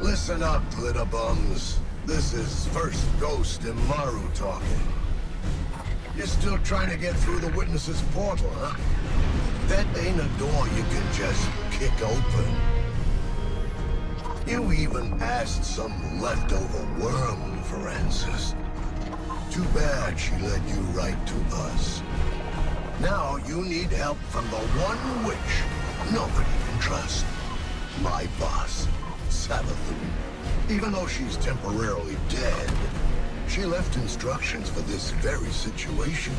Listen up, Glitterbums. This is First Ghost and Maru talking. You're still trying to get through the Witness's portal, huh? That ain't a door you can just kick open. You even asked some leftover worm for answers. Too bad she led you right to us. Now you need help from the one witch nobody can trust. My boss, Savathun. Even though she's temporarily dead, she left instructions for this very situation.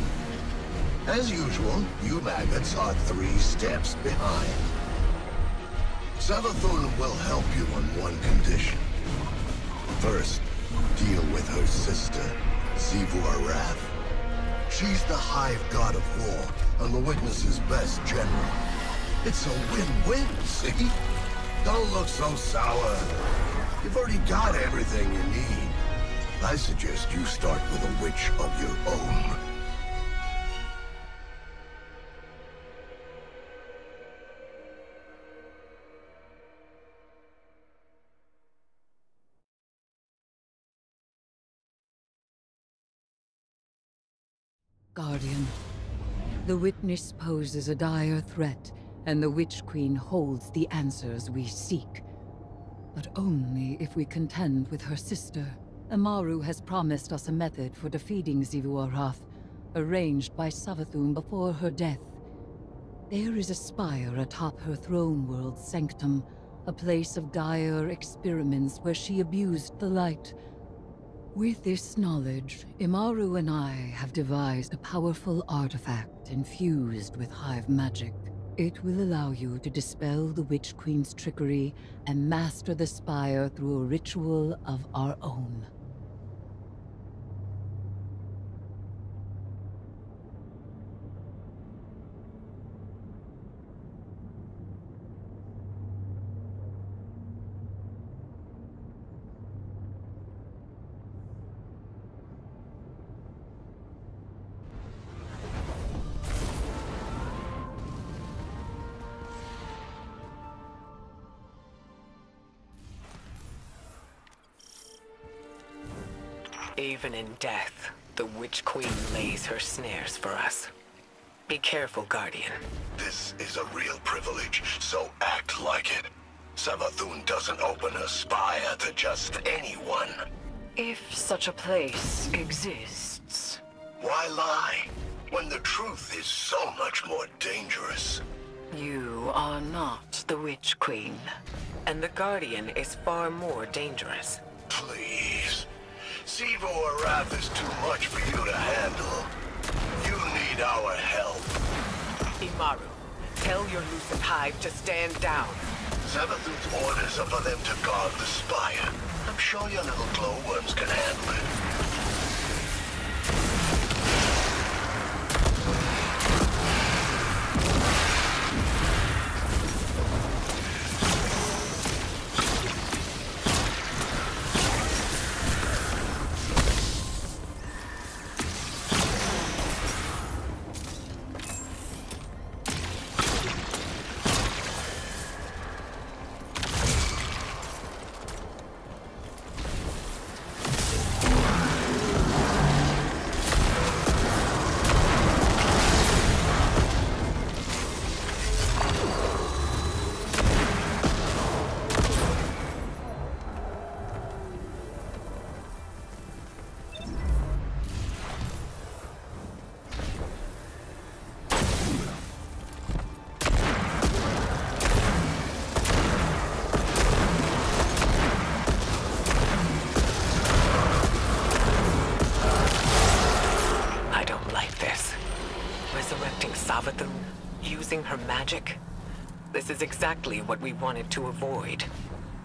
As usual, you maggots are 3 steps behind. Savathun will help you on one condition. First, deal with her sister, Xivu Arath. She's the Hive God of War and the Witness's best general. It's a win-win, see? Don't look so sour. You've already got everything you need. I suggest you start with a witch of your own. Guardian, the Witness poses a dire threat, and the Witch Queen holds the answers we seek. But only if we contend with her sister. Amaru has promised us a method for defeating Xivu Arath, arranged by Savathun before her death. There is a spire atop her throne world's sanctum, a place of dire experiments where she abused the light. With this knowledge, Imaru and I have devised a powerful artifact infused with Hive magic. It will allow you to dispel the Witch Queen's trickery and master the spire through a ritual of our own. Even in death, the Witch Queen lays her snares for us. Be careful, Guardian. This is a real privilege, so act like it. Savathun doesn't open a spire to just anyone. If such a place exists. Why lie, when the truth is so much more dangerous? You are not the Witch Queen, and the Guardian is far more dangerous. Please. Xivu Arath is too much for you to handle. You need our help. Imaru, tell your Lucid Hive to stand down. Savathun's orders are for them to guard the spire. I'm sure your little glowworms can handle it. Savathun, using her magic. This is exactly what we wanted to avoid.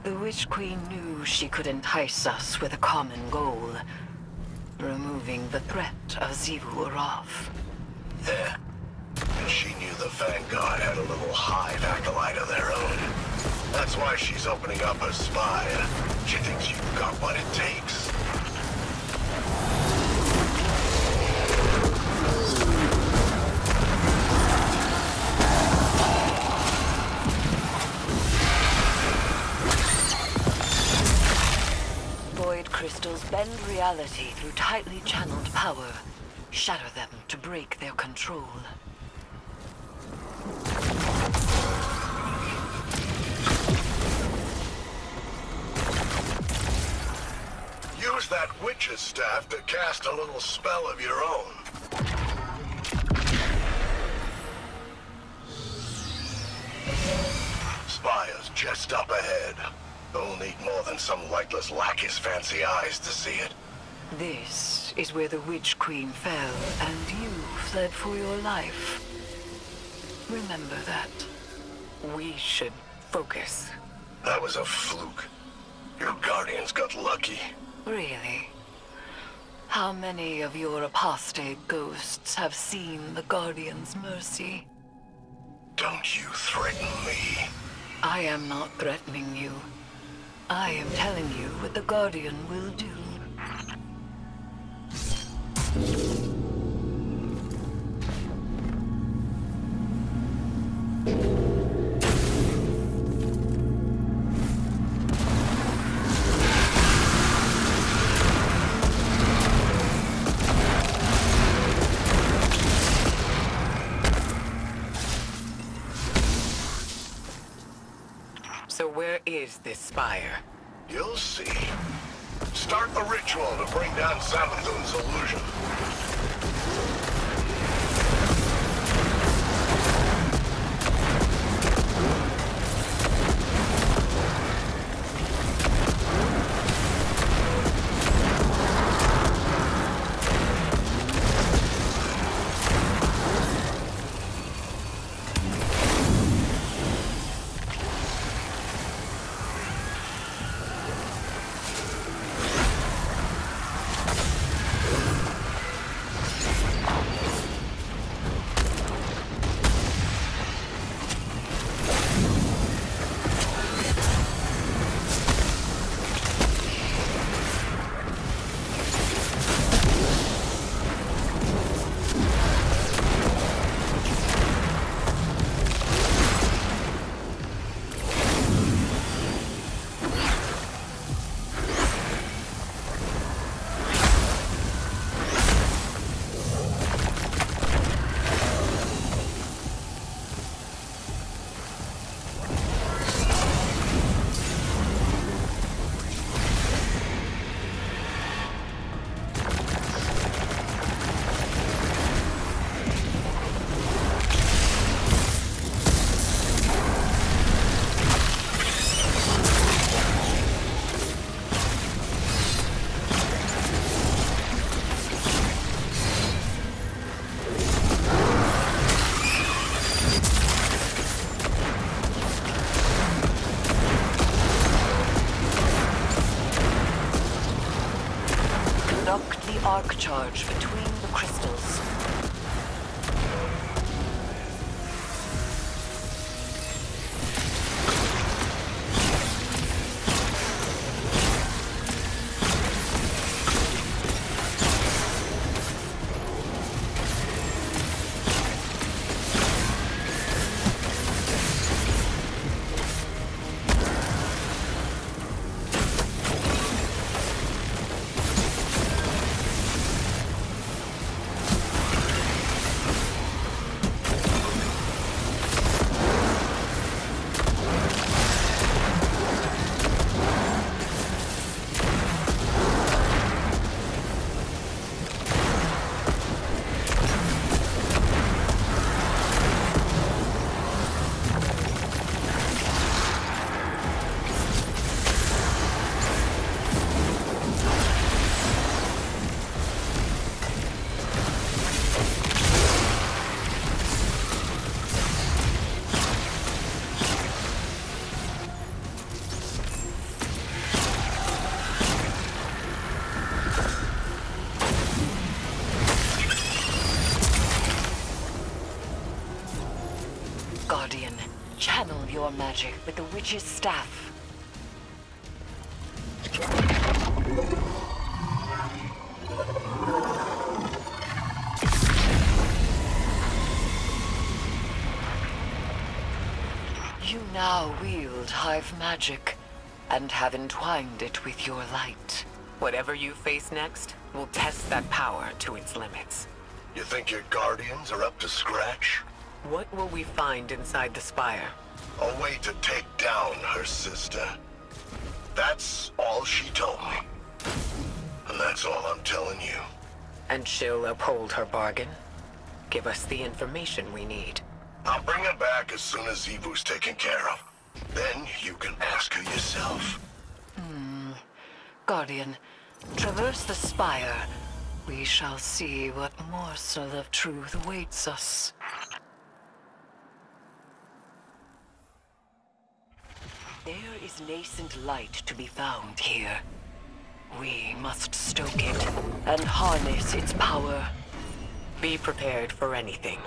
The Witch Queen knew she could entice us with a common goal. Removing the threat of Xivu Arath. Yeah. And she knew the Vanguard had a little Hive acolyte of their own. That's why she's opening up her spire. She thinks you've got what it takes. Bend reality through tightly channeled power. Shatter them to break their control. Use that witch's staff to cast a little spell of your own. Spire's just up ahead. Don't need more than some lightless lackey's fancy eyes to see it. This is where the Witch Queen fell, and you fled for your life. Remember that. We should focus. That was a fluke. Your guardians got lucky. Really? How many of your apostate ghosts have seen the Guardian's mercy? Don't you threaten me. I am not threatening you. I am telling you what the Guardian will do. So where is this spire? You'll see. Start the ritual to bring down Samathun's illusion. Conduct the arc charge between the crystals. Guardian, channel your magic with the witch's staff. You now wield Hive magic, and have entwined it with your light. Whatever you face next, will test that power to its limits. You think your guardians are up to scratch? What will we find inside the spire? A way to take down her sister. That's all she told me. And that's all I'm telling you. And she'll uphold her bargain? Give us the information we need. I'll bring her back as soon as Evu's taken care of. Then you can ask her yourself. Guardian, traverse the spire. We shall see what morsel of truth awaits us. There is nascent light to be found here. We must stoke it and harness its power. Be prepared for anything.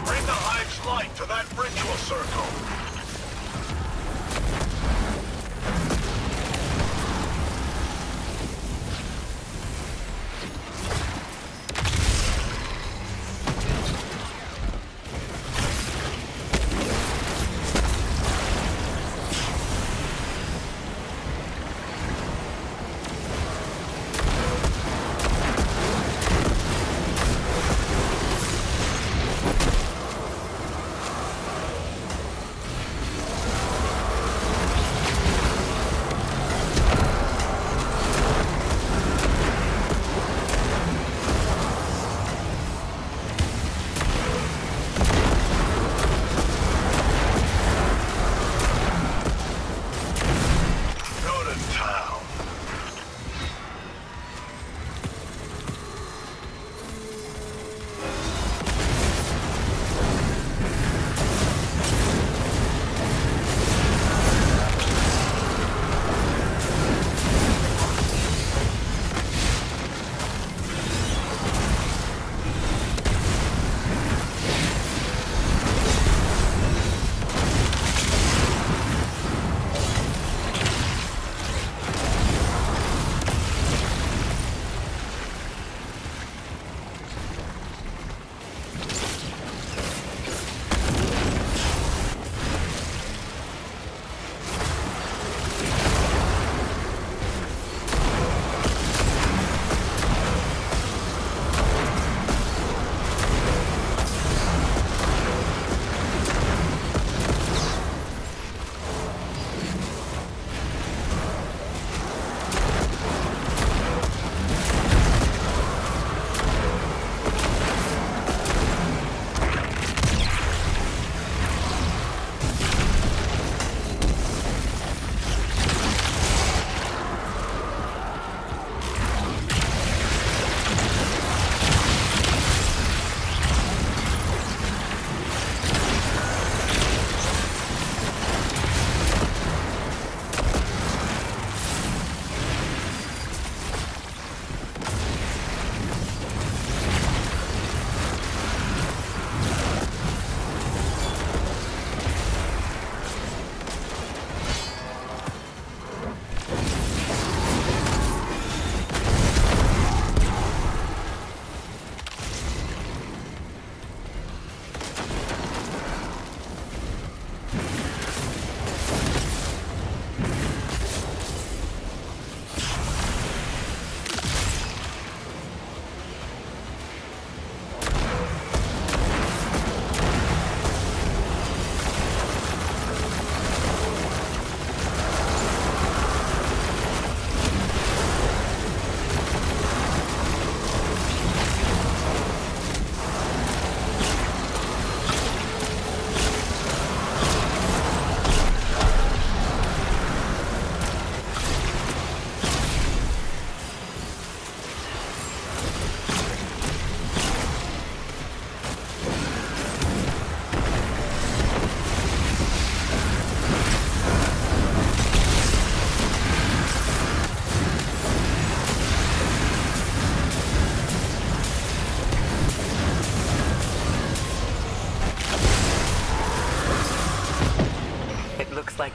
Bring the hive's light to that ritual circle.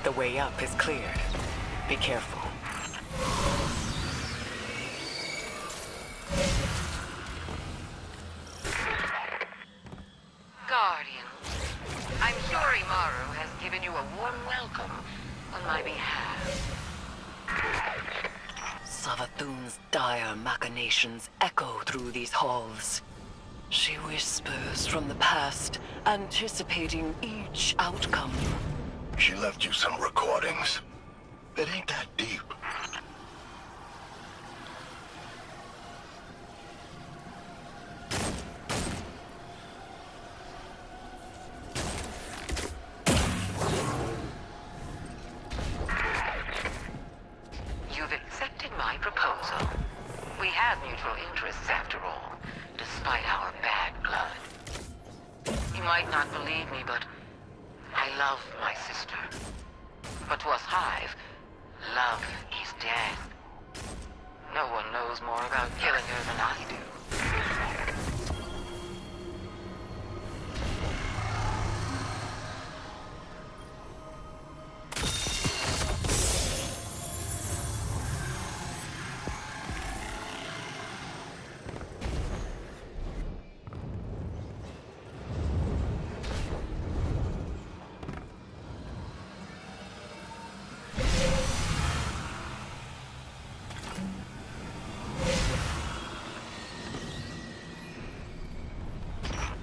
The way up is cleared. Be careful. Guardian, I'm sure Imaru has given you a warm welcome on my behalf. Savathun's dire machinations echo through these halls. She whispers from the past, anticipating each outcome. She left you some recordings. It ain't that deep. You've accepted my proposal. We have mutual interests after all, despite our bad blood. You might not believe me, but I love my sister. But to us Hive, love is death. No one knows more about killing her than I do.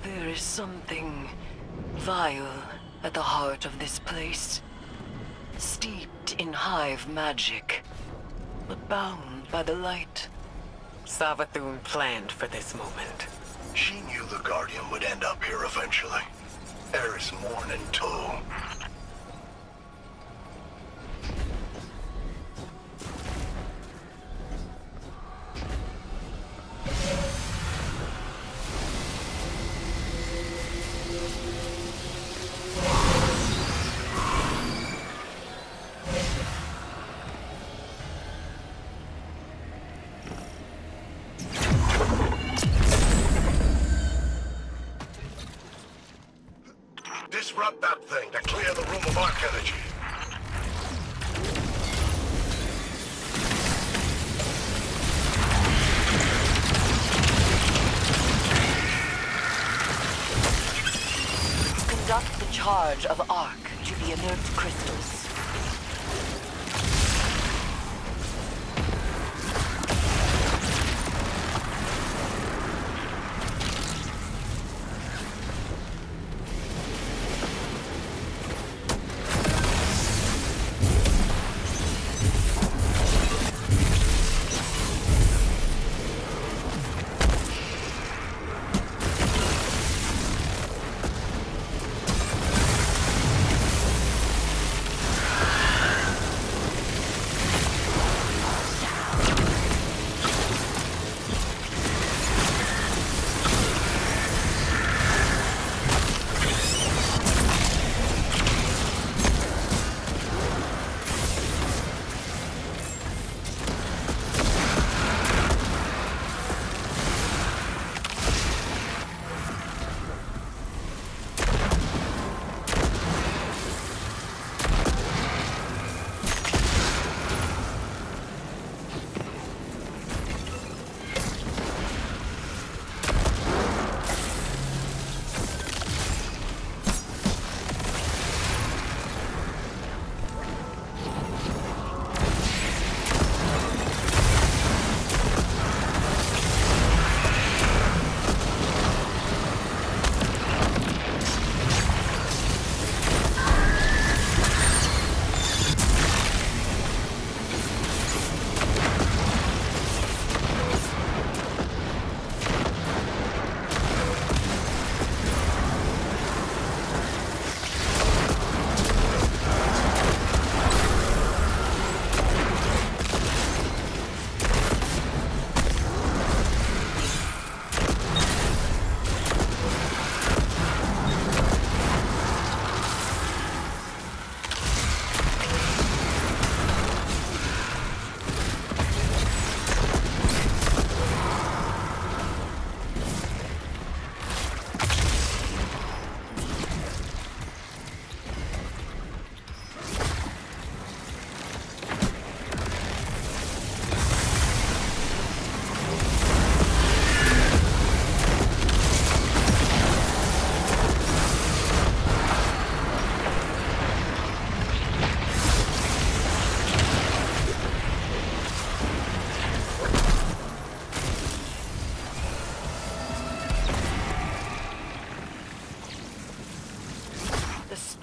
There is something vile at the heart of this place. Steeped in Hive magic, but bound by the light. Savathun planned for this moment. She knew the Guardian would end up here eventually. Eris mourning too. Disrupt that thing to clear the room of arc energy. Conduct the charge of arc to the inert crystals.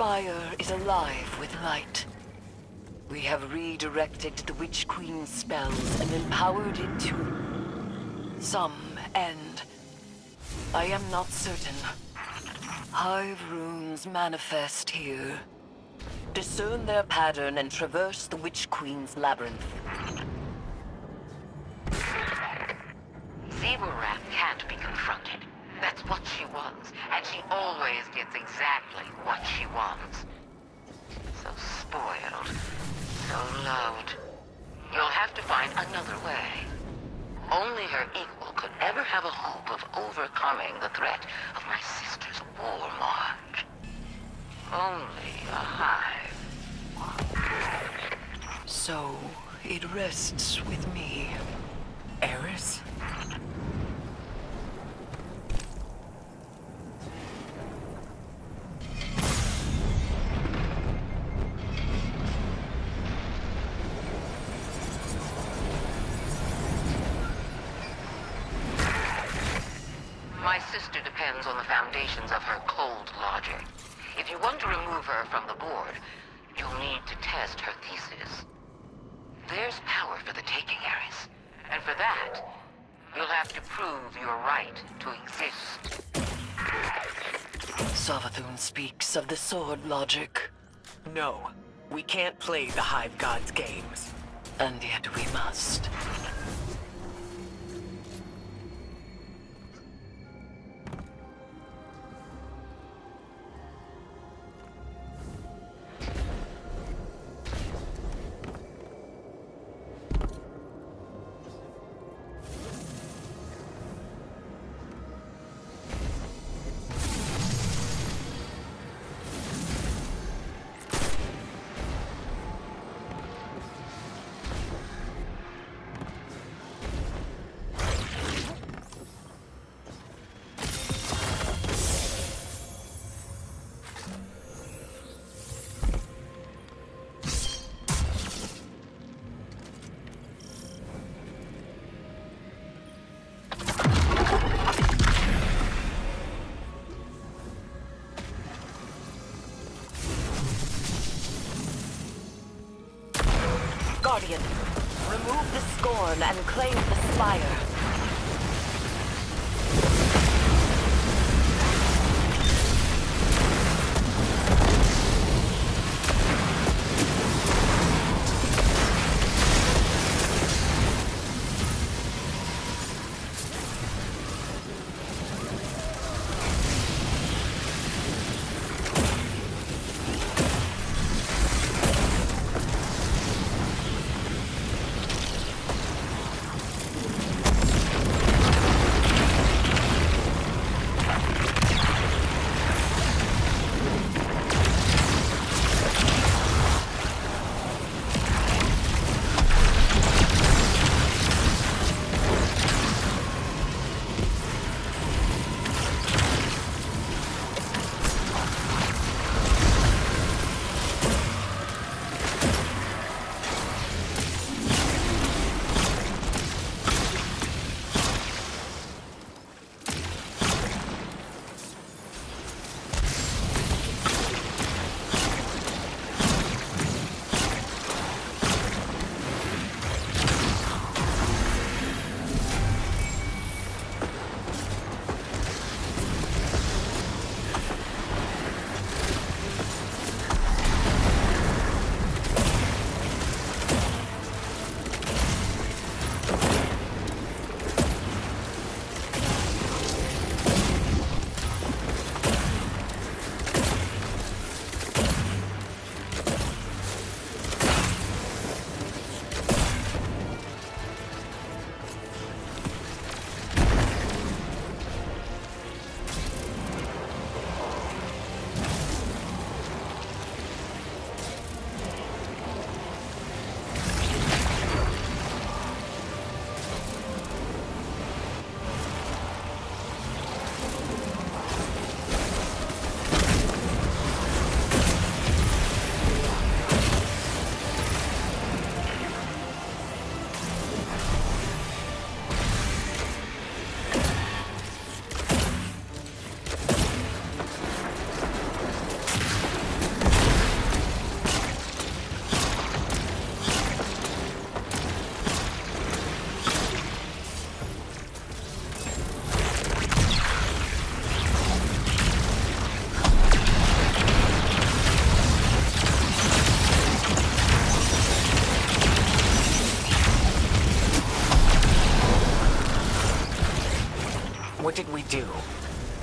spire is alive with light. We have redirected the Witch Queen's spells and empowered it to some end. I am not certain. Hive runes manifest here. Discern their pattern and traverse the Witch Queen's labyrinth. Zebrarat can't be confronted. That's what she wants, and she always gets exactly what she wants. So spoiled, so loved. You'll have to find another way. Only her equal could ever have a hope of overcoming the threat of my sister's war march. Only a hive. So, it rests with me. Eris? My sister depends on the foundations of her cold logic. If you want to remove her from the board, you'll need to test her thesis. There's power for the taking, Eris. And for that, you'll have to prove your right to exist. Savathun speaks of the sword logic. No, we can't play the Hive God's games. And yet we must. Guardian, remove the scorn and claim the spire.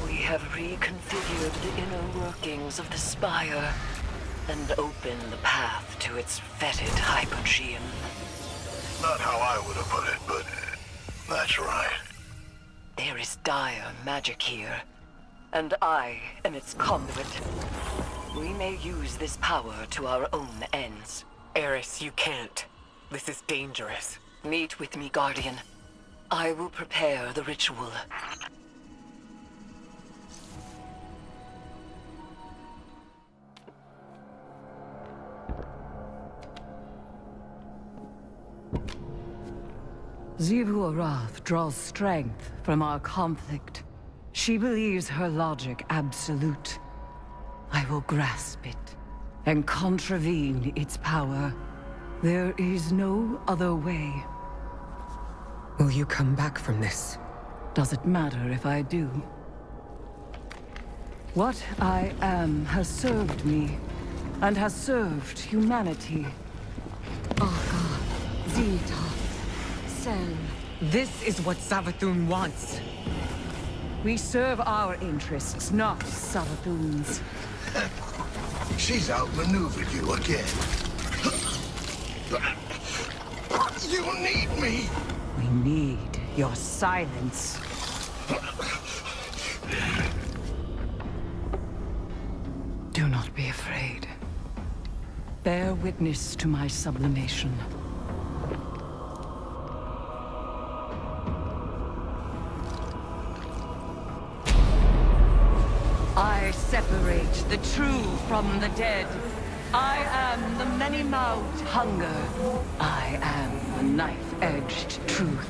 We have reconfigured the inner workings of the spire and opened the path to its fetid hypogeum. Not how I would have put it, but that's right. There is dire magic here, and I am its conduit. We may use this power to our own ends. Eris, you can't. This is dangerous. Meet with me, Guardian. I will prepare the ritual. Xivu Arath draws strength from our conflict. She believes her logic absolute. I will grasp it and contravene its power. There is no other way. Will you come back from this? Does it matter if I do? What I am has served me, and has served humanity. Aka, Zeta, Sel. This is what Savathun wants. We serve our interests, not Savathun's. She's outmaneuvered you again. You need me! We need your silence. Do not be afraid. Bear witness to my sublimation. I separate the true from the dead. I am the many-mouthed hunger. I am the knife-edged truth.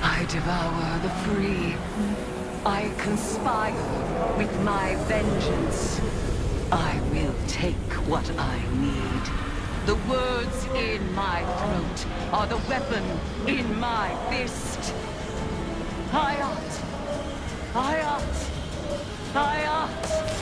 I devour the free. I conspire with my vengeance. I will take what I need. The words in my throat are the weapon in my fist. Hayat! Hayat! Hayat!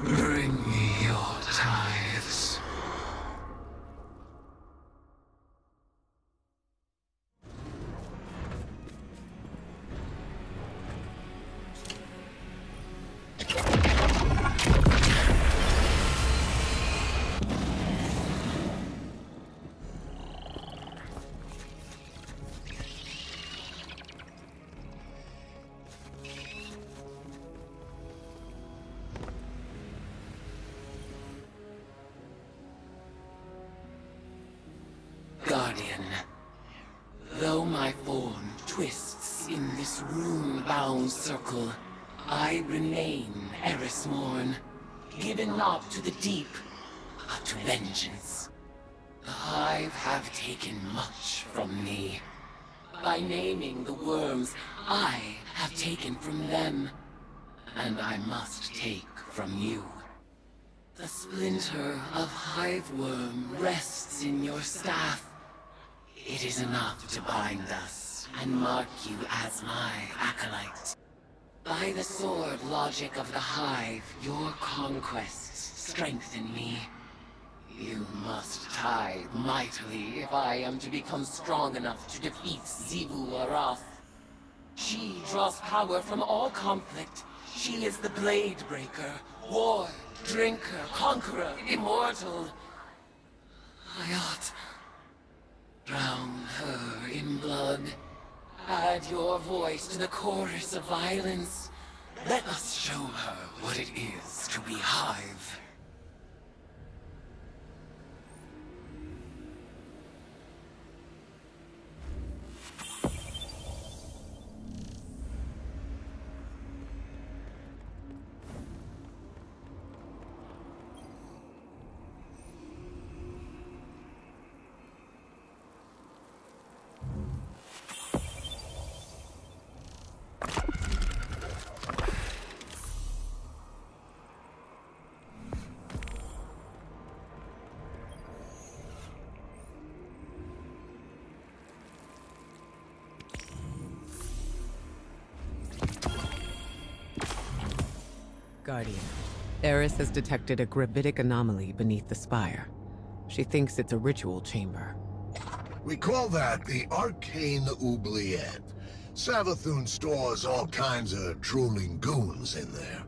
Bring me your tithes. Guardian, though my form twists in this rune-bound circle, I remain Eris Morn, given not to the deep, but to vengeance. The Hive have taken much from me. By naming the worms, I have taken from them, and I must take from you. The splinter of Hive worm rests in your staff. It is enough to bind us and mark you as my acolyte. By the sword logic of the Hive, your conquests strengthen me. You must tithe mightily if I am to become strong enough to defeat Xivu Arath. She draws power from all conflict. She is the Blade Breaker, war, drinker, conqueror, immortal. Hayat. Drown her in blood. Add your voice to the chorus of violence. Let us show her what it is to be Hive. Guardian. Eris has detected a gravitic anomaly beneath the spire. She thinks it's a ritual chamber. We call that the Arcane Oubliette. Savathun stores all kinds of drooling goons in there.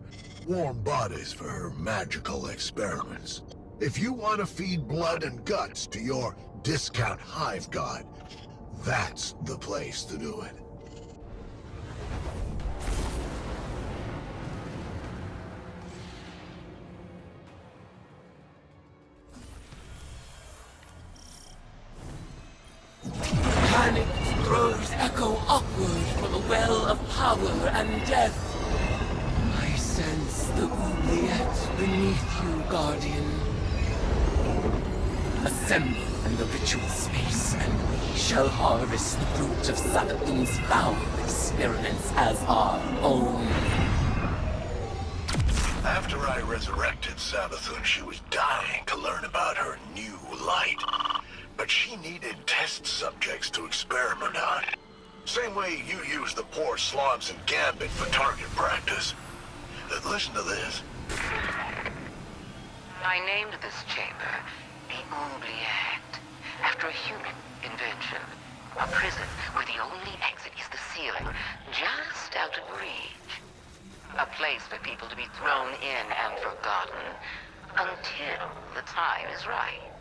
Warm bodies for her magical experiments. If you want to feed blood and guts to your discount hive god, that's the place to do it. Panic throws echo upward from a well of power and death. I sense the oubliette beneath you, Guardian. Assemble in the ritual space, and we shall harvest the fruit of Savathun's foul experiments as our own. After I resurrected Savathun, she was dying to learn about her new light. But she needed test subjects to experiment on. Same way you use the poor slobs in Gambit for target practice. Listen to this. I named this chamber the Oubliette, after a human invention. A prison where the only exit is the ceiling, just out of reach. A place for people to be thrown in and forgotten, until the time is right.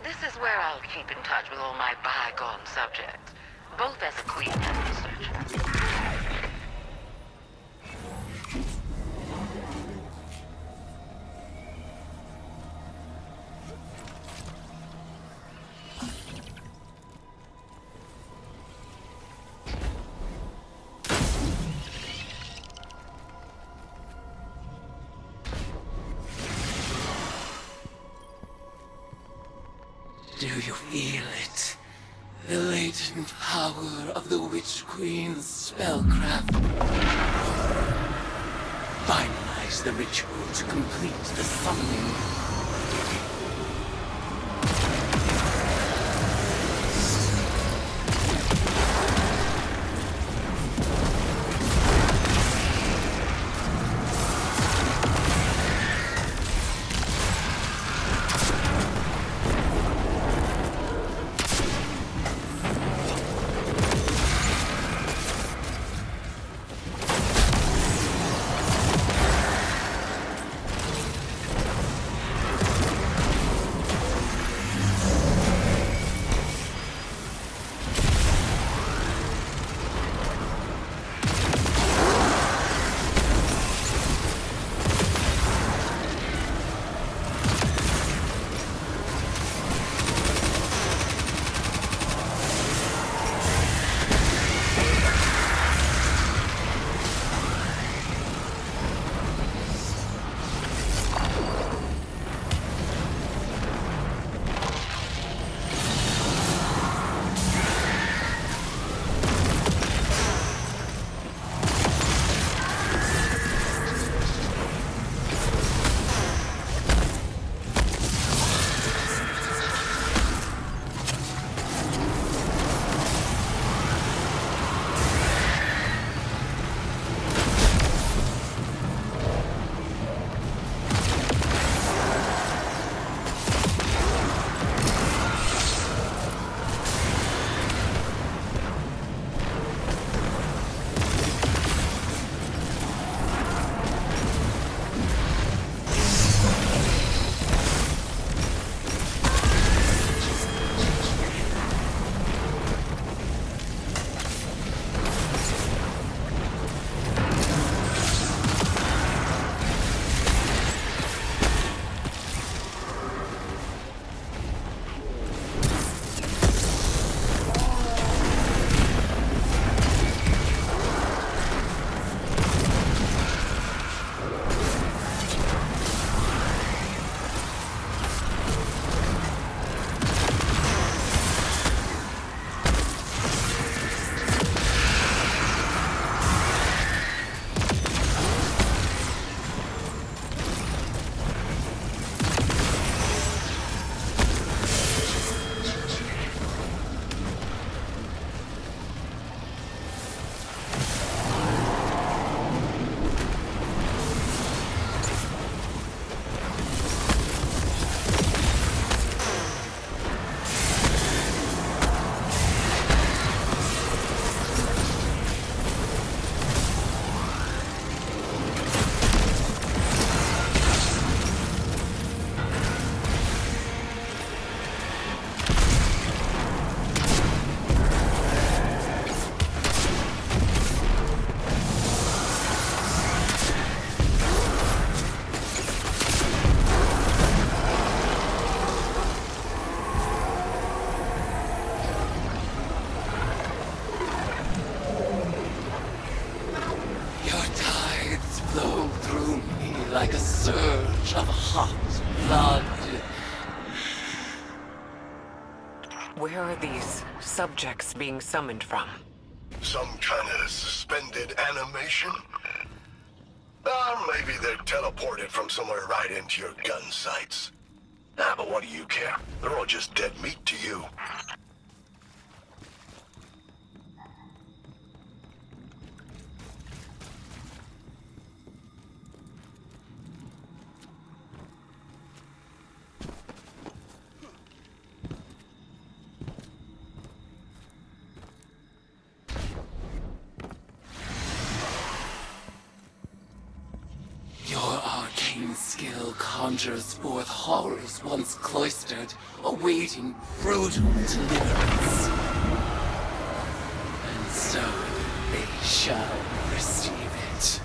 This is where I'll keep in touch with all my bygone subjects, both as a queen and researcher. Do you feel it? The latent power of the Witch Queen's spellcraft. Finalize the ritual to complete the summoning. the surge of hot blood. Where are these subjects being summoned from? Some kind of suspended animation? Maybe they're teleported from somewhere right into your gun sights. But what do you care? They're all just dead meat to you. Your arcane skill conjures forth horrors once cloistered, awaiting brutal deliverance. And so they shall receive it.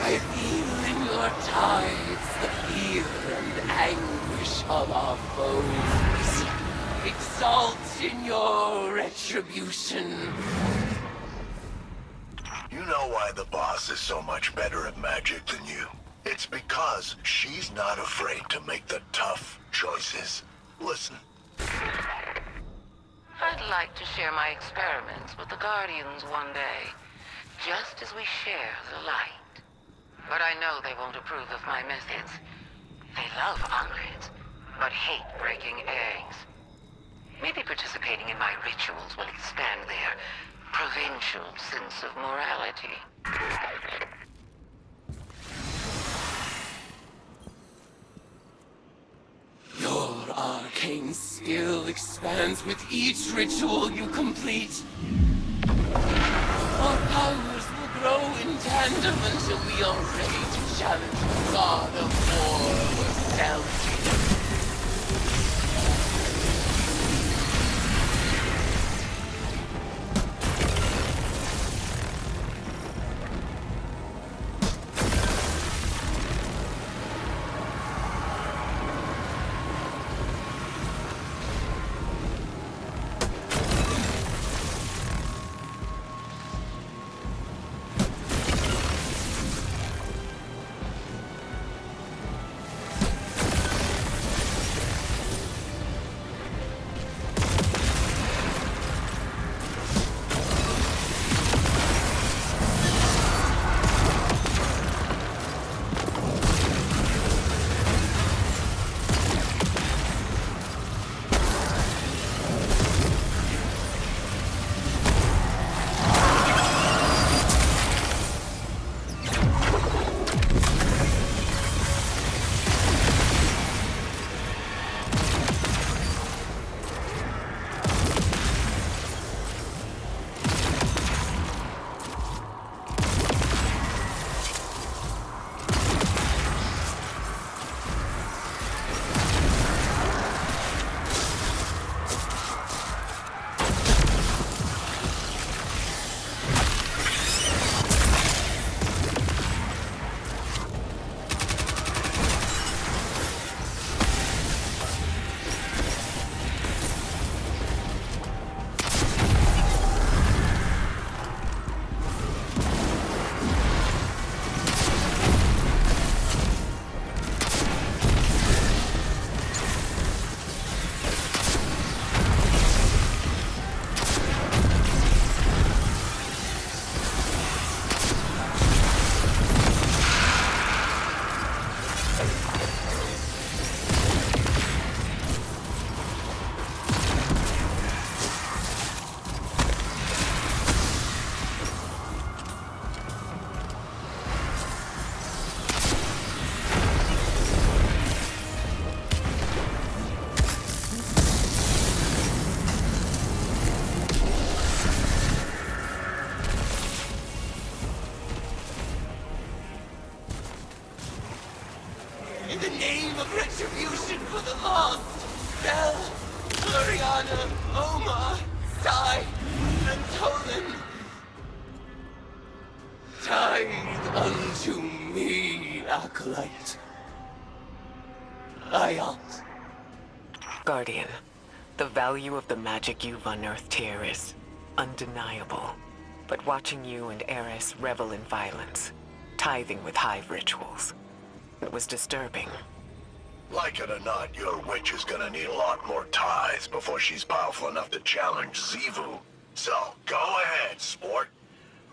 I feel in your tides the fear and anguish of our foes. Exalt in your retribution. You know why the boss is so much better at magic than you? It's because she's not afraid to make the tough choices. Listen. I'd like to share my experiments with the Guardians one day, just as we share the light. But I know they won't approve of my methods. They love omelets, but hate breaking eggs. Maybe participating in my rituals will expand their provincial sense of morality. Your arcane skill expands with each ritual you complete. Our powers will grow in tandem until we are ready to challenge the god of war herself. In the name of retribution for the lost, Bell, Gloriana, Oma, Sai, and Tolan. Tithe unto me, Acolyte. Ayat. Guardian, the value of the magic you've unearthed here is undeniable. But watching you and Eris revel in violence, tithing with hive rituals, it was disturbing. Like it or not, your witch is gonna need a lot more tithes before she's powerful enough to challenge Xivu. So, go ahead, sport.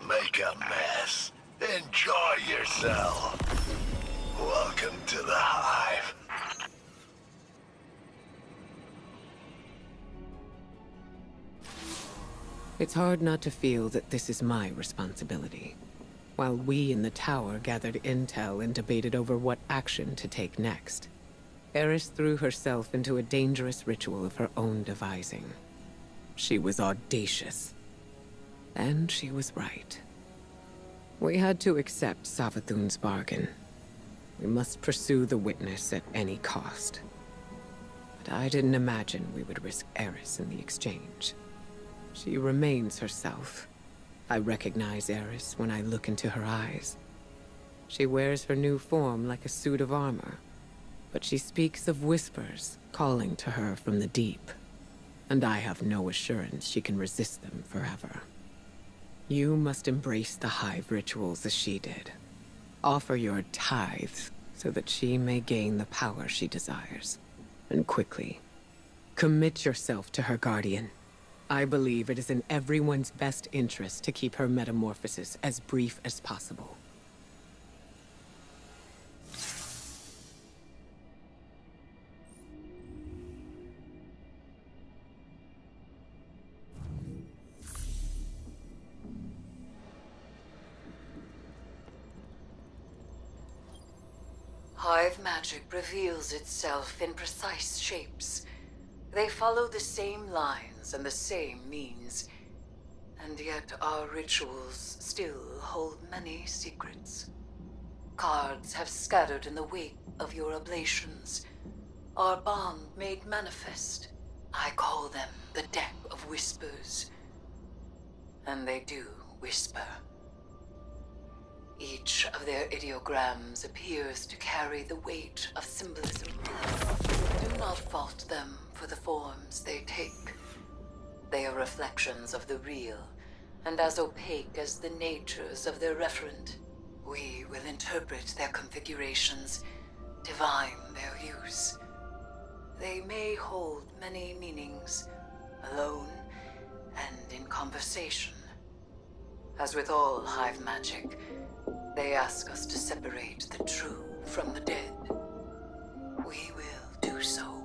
Make a mess. Enjoy yourself. Welcome to the Hive. It's hard not to feel that this is my responsibility. While we in the tower gathered intel and debated over what action to take next, Eris threw herself into a dangerous ritual of her own devising. She was audacious. And she was right. We had to accept Savathun's bargain. We must pursue the witness at any cost. But I didn't imagine we would risk Eris in the exchange. She remains herself. I recognize Eris when I look into her eyes. She wears her new form like a suit of armor, but she speaks of whispers calling to her from the deep, and I have no assurance she can resist them forever. You must embrace the Hive rituals as she did. Offer your tithes so that she may gain the power she desires, and quickly. Commit yourself to her guardian. I believe it is in everyone's best interest to keep her metamorphosis as brief as possible. Hive magic reveals itself in precise shapes. They follow the same lines and the same means. And yet our rituals still hold many secrets. Cards have scattered in the wake of your oblations. Our bond made manifest. I call them the Deck of Whispers. And they do whisper. Each of their ideograms appears to carry the weight of symbolism. Do not fault them for the forms they take. They are reflections of the real, and as opaque as the natures of their referent. We will interpret their configurations, divine their use. They may hold many meanings, alone and in conversation. As with all Hive magic, they ask us to separate the true from the dead. We will do so.